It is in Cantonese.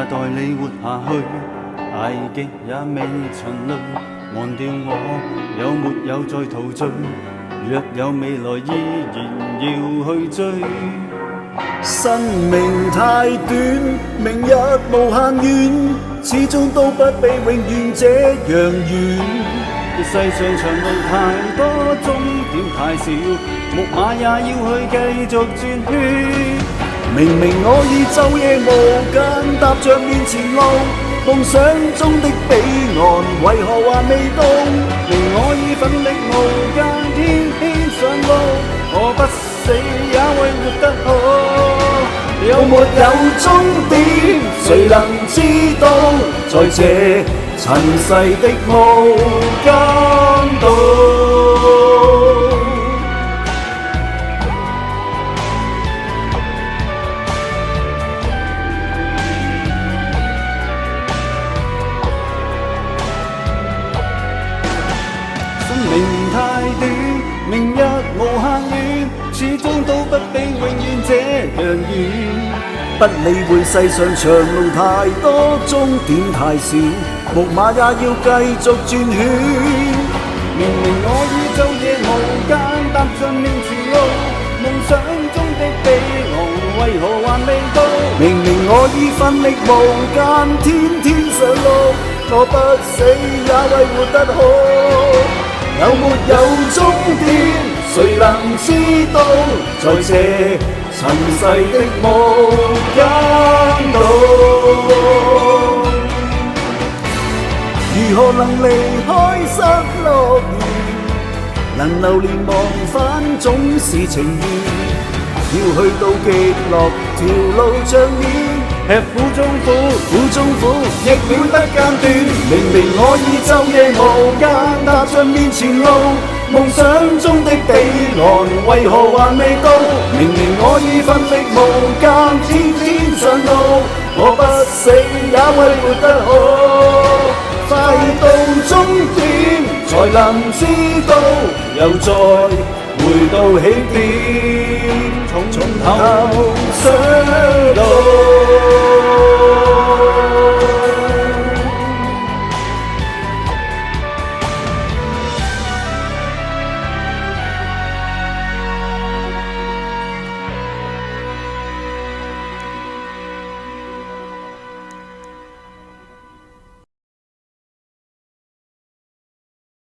待你活下去，大極也未曾累，忘掉我有沒有再陶醉，若有未來依然要去追。生命太短，明日無限遠，始終都不比永遠這樣遠。世上長路太多，終點太少，木馬也要去繼續轉圈。明明我已晝夜無間，踏着面前路，夢想中的彼岸為何還未到？明我已奮力無間，天天上路，我不死也為活得好。有沒有終點？誰能知道？在這塵世的無間道。生命太短，明日無限遠，始終都不比永遠這樣遠。不理會世上長路太多，終點太少，木馬也要繼續轉圈。明明我已晝夜無間，踏上面前路，夢想中的彼岸為何還未到？明明我已奮力無間，天天上路，我不死也為活得好。有沒有終點？誰能知道？在這塵世的無間道，如何能離開失樂園？能流連忘返總是情緣。要去到極樂，條路像面。吃苦中苦，苦中苦，亦永不間斷。明明我已晝夜無間，踏進面前路，夢想中的彼岸為何還未到？明明我已奮力無間，天天上路，我不死也為活得好。快到終點才能知道，又再回到起點，從頭上路。